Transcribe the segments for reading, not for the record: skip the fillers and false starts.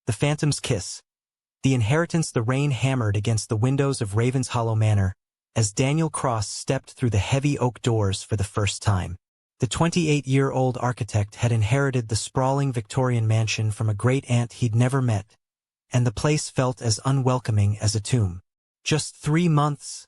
The Phantom's Kiss. The inheritance. The rain hammered against the windows of Ravenshollow Manor as Daniel Cross stepped through the heavy oak doors for the first time. The 28-year-old architect had inherited the sprawling Victorian mansion from a great-aunt he'd never met, and the place felt as unwelcoming as a tomb. "Just 3 months,"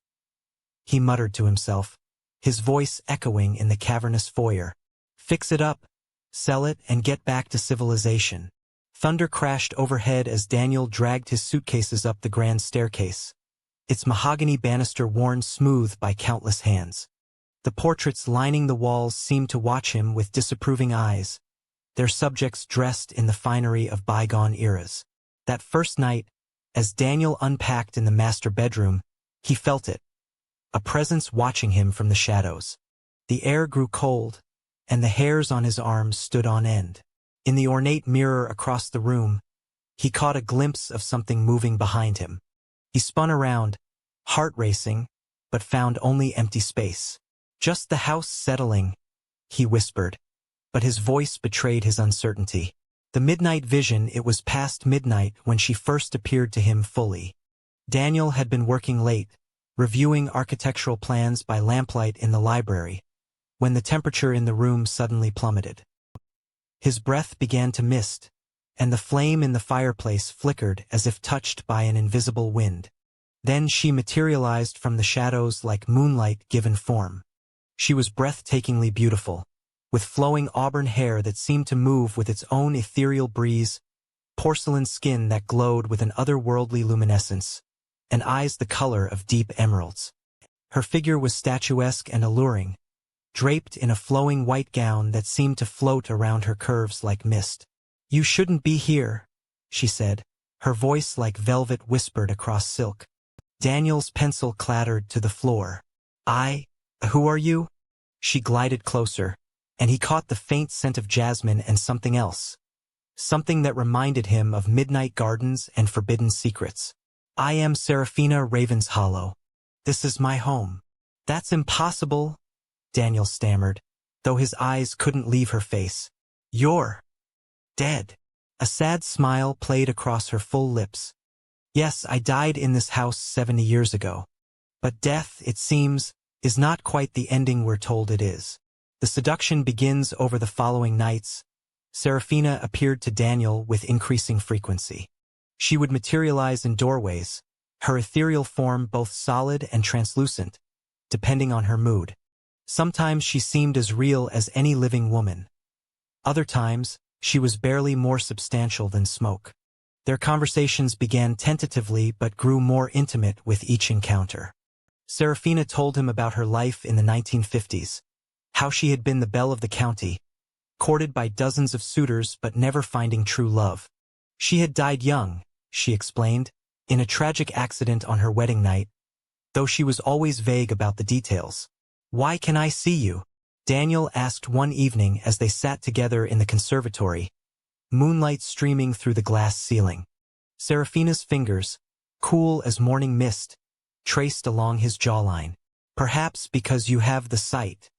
he muttered to himself, his voice echoing in the cavernous foyer. "Fix it up, sell it, and get back to civilization." Thunder crashed overhead as Daniel dragged his suitcases up the grand staircase, its mahogany banister worn smooth by countless hands. The portraits lining the walls seemed to watch him with disapproving eyes, their subjects dressed in the finery of bygone eras. That first night, as Daniel unpacked in the master bedroom, he felt it, a presence watching him from the shadows. The air grew cold, and the hairs on his arms stood on end. In the ornate mirror across the room, he caught a glimpse of something moving behind him. He spun around, heart racing, but found only empty space. "Just the house settling," he whispered, but his voice betrayed his uncertainty. The midnight vision. It was past midnight when she first appeared to him fully. Daniel had been working late, reviewing architectural plans by lamplight in the library, when the temperature in the room suddenly plummeted. His breath began to mist, and the flame in the fireplace flickered as if touched by an invisible wind. Then she materialized from the shadows like moonlight given form. She was breathtakingly beautiful, with flowing auburn hair that seemed to move with its own ethereal breeze, porcelain skin that glowed with an otherworldly luminescence, and eyes the color of deep emeralds. Her figure was statuesque and alluring, draped in a flowing white gown that seemed to float around her curves like mist. "You shouldn't be here," she said, her voice like velvet whispered across silk. Daniel's pencil clattered to the floor. Who are you?" She glided closer, and he caught the faint scent of jasmine and something else. Something that reminded him of midnight gardens and forbidden secrets. "I am Seraphina Ravenshollow. This is my home." "That's impossible," Daniel stammered, though his eyes couldn't leave her face. "You're dead." A sad smile played across her full lips. "Yes, I died in this house 70 years ago. But death, it seems, is not quite the ending we're told it is." The seduction begins over the following nights. Seraphina appeared to Daniel with increasing frequency. She would materialize in doorways, her ethereal form both solid and translucent, depending on her mood. Sometimes she seemed as real as any living woman. Other times, she was barely more substantial than smoke. Their conversations began tentatively but grew more intimate with each encounter. Seraphina told him about her life in the 1950s, how she had been the belle of the county, courted by dozens of suitors but never finding true love. She had died young, she explained, in a tragic accident on her wedding night, though she was always vague about the details. "Why can I see you?" Daniel asked one evening as they sat together in the conservatory, moonlight streaming through the glass ceiling. Seraphina's fingers, cool as morning mist, traced along his jawline. "Perhaps because you have the sight.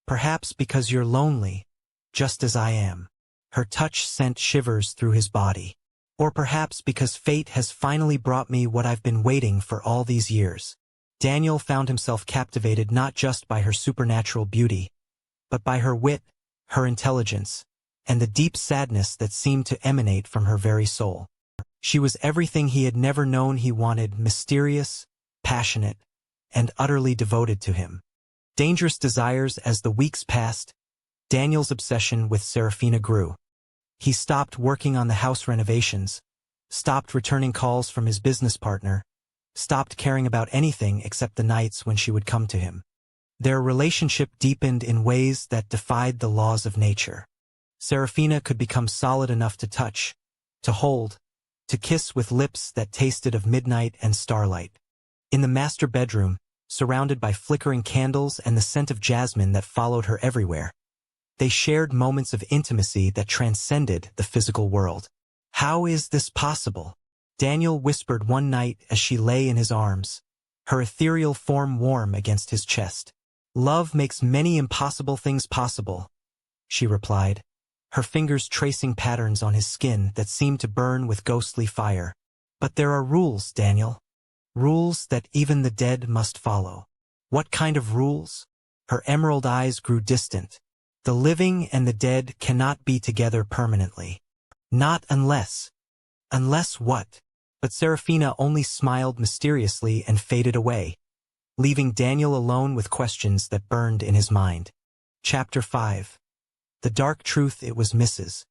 Perhaps because you're lonely, just as I am." Her touch sent shivers through his body. "Or perhaps because fate has finally brought me what I've been waiting for all these years." Daniel found himself captivated not just by her supernatural beauty, but by her wit, her intelligence, and the deep sadness that seemed to emanate from her very soul. She was everything he had never known he wanted: mysterious, passionate, and utterly devoted to him. Dangerous desires. As the weeks passed, Daniel's obsession with Seraphina grew. He stopped working on the house renovations, stopped returning calls from his business partner, stopped caring about anything except the nights when she would come to him. Their relationship deepened in ways that defied the laws of nature. Seraphina could become solid enough to touch, to hold, to kiss with lips that tasted of midnight and starlight. In the master bedroom, surrounded by flickering candles and the scent of jasmine that followed her everywhere, they shared moments of intimacy that transcended the physical world. "How is this possible?" Daniel whispered one night as she lay in his arms, her ethereal form warm against his chest. "Love makes many impossible things possible," she replied, her fingers tracing patterns on his skin that seemed to burn with ghostly fire. But there are rules, Daniel. Rules that even the dead must follow. What kind of rules? Her emerald eyes grew distant. The living and the dead cannot be together permanently. Not unless. Unless what? But Seraphina only smiled mysteriously and faded away, leaving Daniel alone with questions that burned in his mind. Chapter 5. The dark truth. It was Mrs.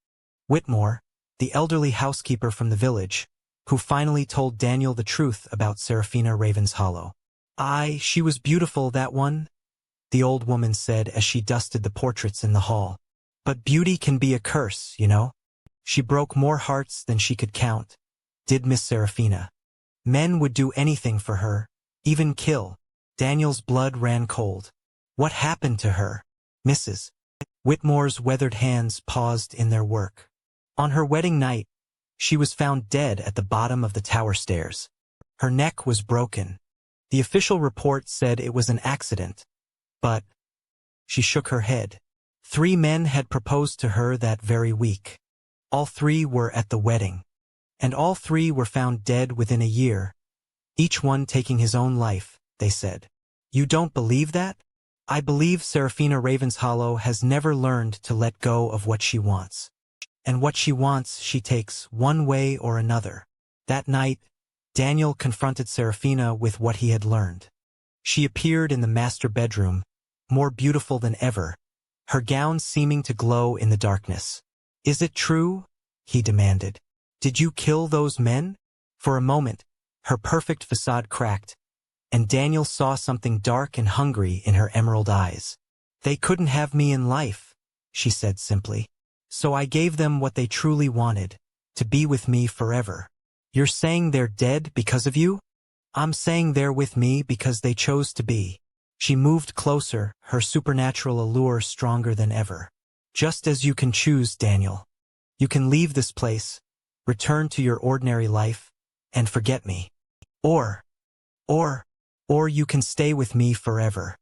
Whitmore, the elderly housekeeper from the village, who finally told Daniel the truth about Seraphina Ravenshollow. She was beautiful, that one, the old woman said as she dusted the portraits in the hall. But beauty can be a curse, you know. She broke more hearts than she could count, did Miss Seraphina. Men would do anything for her, even kill. Daniel's blood ran cold. What happened to her? Mrs. Whitmore's weathered hands paused in their work. On her wedding night, she was found dead at the bottom of the tower stairs. Her neck was broken. The official report said it was an accident. But she shook her head. 3 men had proposed to her that very week. All 3 were at the wedding. And all 3 were found dead within a year, each one taking his own life, they said. You don't believe that? I believe Seraphina Ravenshollow has never learned to let go of what she wants. And what she wants she takes one way or another. That night, Daniel confronted Seraphina with what he had learned. She appeared in the master bedroom, more beautiful than ever, her gown seeming to glow in the darkness. Is it true? He demanded. Did you kill those men? For a moment, her perfect facade cracked, and Daniel saw something dark and hungry in her emerald eyes. They couldn't have me in life, she said simply. So I gave them what they truly wanted, to be with me forever. You're saying they're dead because of you? I'm saying they're with me because they chose to be. She moved closer, her supernatural allure stronger than ever. Just as you can choose, Daniel. You can leave this place, return to your ordinary life, and forget me. Or you can stay with me forever.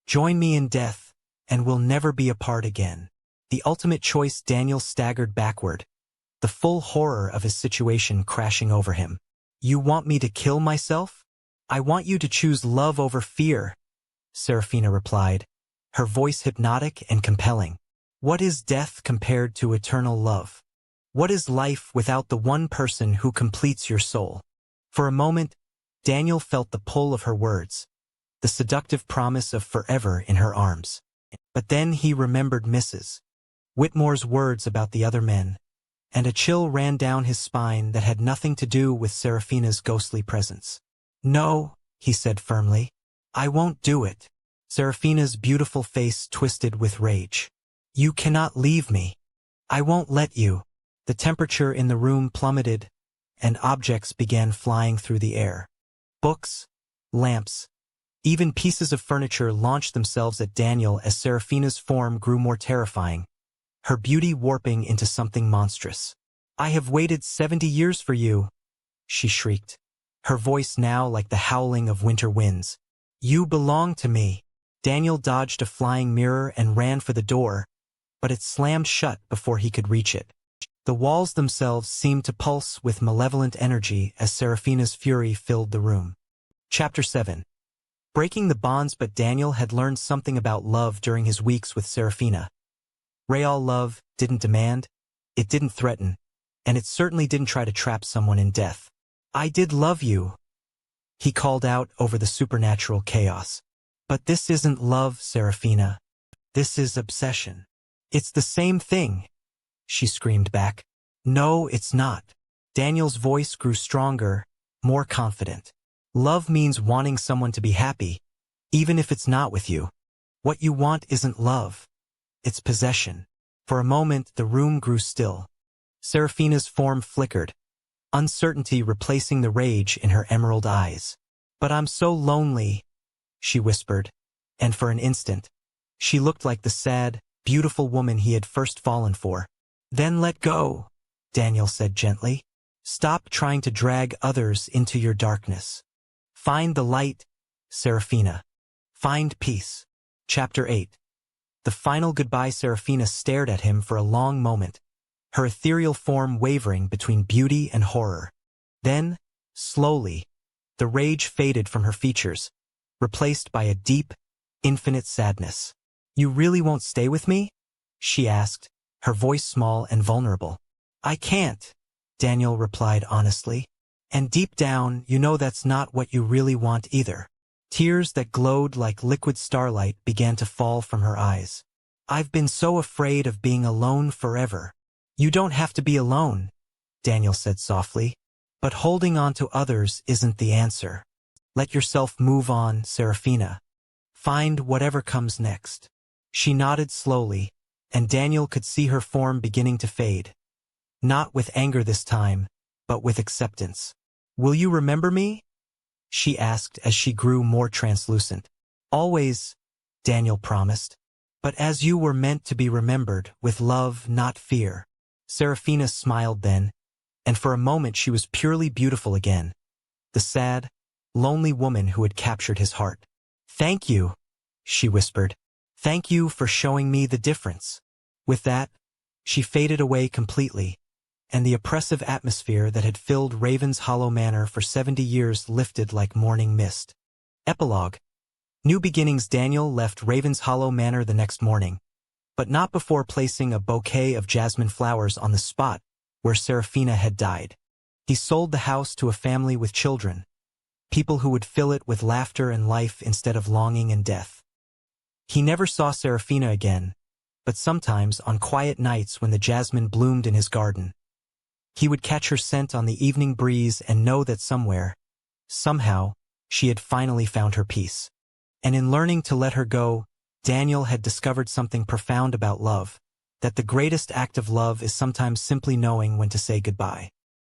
Join me in death, and we'll never be apart again. The ultimate choice. Daniel staggered backward, the full horror of his situation crashing over him. You want me to kill myself? I want you to choose love over fear, Seraphina replied, her voice hypnotic and compelling. What is death compared to eternal love? What is life without the one person who completes your soul? For a moment, Daniel felt the pull of her words, the seductive promise of forever in her arms. But then he remembered Mrs. Whitmore's words about the other men, and a chill ran down his spine that had nothing to do with Seraphina's ghostly presence. No, he said firmly. I won't do it. Seraphina's beautiful face twisted with rage. You cannot leave me. I won't let you. The temperature in the room plummeted, and objects began flying through the air. Books, lamps, even pieces of furniture launched themselves at Daniel as Seraphina's form grew more terrifying, her beauty warping into something monstrous. I have waited 70 years for you, she shrieked, her voice now like the howling of winter winds. You belong to me. Daniel dodged a flying mirror and ran for the door, but it slammed shut before he could reach it. The walls themselves seemed to pulse with malevolent energy as Seraphina's fury filled the room. Chapter 7. Breaking the bonds. But Daniel had learned something about love during his weeks with Seraphina. Real love didn't demand, it didn't threaten, and it certainly didn't try to trap someone in death. I did love you, he called out over the supernatural chaos. But this isn't love, Seraphina. This is obsession. It's the same thing, she screamed back. No, it's not. Daniel's voice grew stronger, more confident. Love means wanting someone to be happy, even if it's not with you. What you want isn't love. It's possession. For a moment, the room grew still. Seraphina's form flickered, uncertainty replacing the rage in her emerald eyes. But I'm so lonely, she whispered, and for an instant, she looked like the sad, beautiful woman he had first fallen for. Then let go, Daniel said gently. Stop trying to drag others into your darkness. Find the light, Seraphina. Find peace. Chapter 8. The final goodbye. Seraphina stared at him for a long moment, her ethereal form wavering between beauty and horror. Then, slowly, the rage faded from her features, replaced by a deep, infinite sadness. "You really won't stay with me?" she asked, her voice small and vulnerable. "I can't," Daniel replied honestly. "And deep down, you know that's not what you really want either." Tears that glowed like liquid starlight began to fall from her eyes. "I've been so afraid of being alone forever." "You don't have to be alone," Daniel said softly. "But holding on to others isn't the answer. Let yourself move on, Seraphina. Find whatever comes next." She nodded slowly, and Daniel could see her form beginning to fade. Not with anger this time, but with acceptance. "Will you remember me?" she asked as she grew more translucent. "Always," Daniel promised. "But as you were meant to be remembered, with love, not fear." Seraphina smiled then, and for a moment she was purely beautiful again, the sad, lonely woman who had captured his heart. "Thank you," she whispered. "Thank you for showing me the difference." With that, she faded away completely, and the oppressive atmosphere that had filled Ravenshollow Manor for 70 years lifted like morning mist. Epilogue. New beginnings. Daniel left Ravenshollow Manor the next morning, but not before placing a bouquet of jasmine flowers on the spot where Seraphina had died. He sold the house to a family with children, people who would fill it with laughter and life instead of longing and death. He never saw Seraphina again, but sometimes on quiet nights when the jasmine bloomed in his garden, he would catch her scent on the evening breeze and know that somewhere, somehow, she had finally found her peace. And in learning to let her go, Daniel had discovered something profound about love, that the greatest act of love is sometimes simply knowing when to say goodbye.